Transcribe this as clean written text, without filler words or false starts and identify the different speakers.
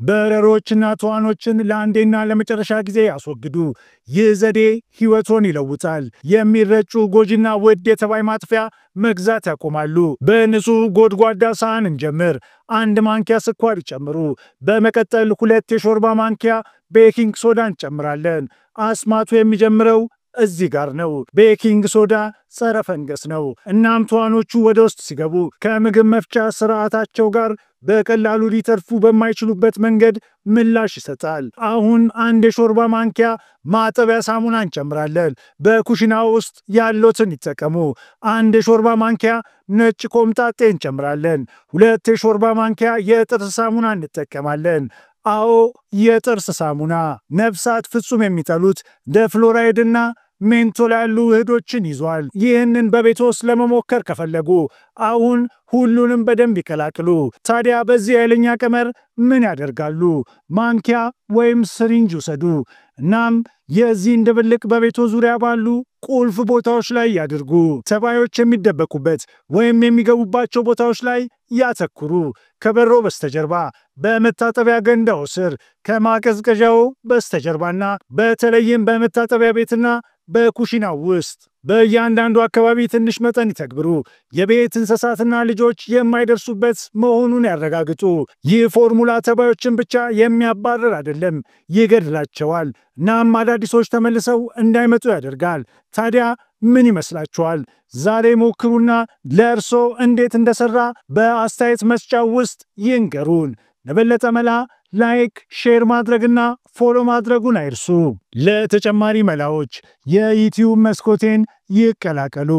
Speaker 1: በረሮችና ተዋኖችን ለአንዴና ለመጨረሻ ጊዜ ያስወግዱ። ይህ ዘዴ ሕይወቶን ይለውጣል። የሚረጩ ጎጂና ውድ የተባይ ማጥፊያ መግዛት ያቆማሉ። በንጹህ ጎድጓዳ ሳህን እንጀምር። 1 ማንኪያ ስኳር ይጨምሩ። በመቀጠል 2 የሾርባ ማንኪያ ቤኪንግ ሶዳ እንጨምራለን። አስማቱ የሚጀምረው እዚህ ጋር ነው። ቤኪንግ ሶዳ ጸረ ፈንገስ ነው። እናም ተዋኖቹ ወደ ውስጥ ሲገቡ ከምግብ መፍጫ ስርዓታቸው ጋር በቀላሉ ሊተርፉ በማይችሉበት መንገድ ምላሽ ይሰጣል። አሁን 1 የሾርባ ማንኪያ ማጠቢያ ሳሙና እንጨምራለን። በኩሽና ውስጥ ያሉትን ይጠቀሙ። 1 የሾርባ ማንኪያ ነጭ ኮምጣጤ እንጨምራለን። 2 የሾርባ ማንኪያ የጥርስ ሳሙና እንጠቀማለን። አዎ፣ የጥርስ ሳሙና ነፍሳት ፍጹም የሚጠሉት እንደ ፍሎራይድና ሜንቶል ያሉ ውህዶችን ይዟል። ይህንን በቤት ውስጥ ለመሞከር ከፈለጉ አሁን ሁሉንም በደንብ ይቀላቅሉ። ታዲያ በዚህ ኃይለኛ ቀመር ምን ያደርጋሉ? ማንኪያ ወይም ስሪንጅ ውሰዱ። እናም የዚህን ድብልቅ በቤቶ ዙሪያ ባሉ ቁልፍ ቦታዎች ላይ ያድርጉ። ተባዮች የሚደበቁበት ወይም የሚገቡባቸው ቦታዎች ላይ ያተኩሩ። ከበሮ በስተጀርባ፣ በመታጠቢያ ገንዳው ስር፣ ከማቀዝቀዣው በስተጀርባና በተለይም በመታጠቢያ ቤትና በኩሽናው ውስጥ በእያንዳንዱ አካባቢ ትንሽ መጠን ይተግብሩ። የቤት እንስሳትና ልጆች የማይደርሱበት መሆኑን ያረጋግጡ። ይህ ፎርሙላ ተባዮችን ብቻ የሚያባርር አይደለም፣ ይገድላቸዋል። እናም አዳዲሶች ተመልሰው እንዳይመጡ ያደርጋል። ታዲያ ምን ይመስላችኋል? ዛሬ ሞክሩና ለእርሶ እንዴት እንደሰራ በአስተያየት መስጫው ውስጥ ይንገሩን። ለበለጠ መላ ላይክ፣ ሼር ማድረግና ፎሎ ማድረጉን አይርሱ። ለተጨማሪ መላዎች የዩቲዩብ መስኮቴን ይቀላቀሉ።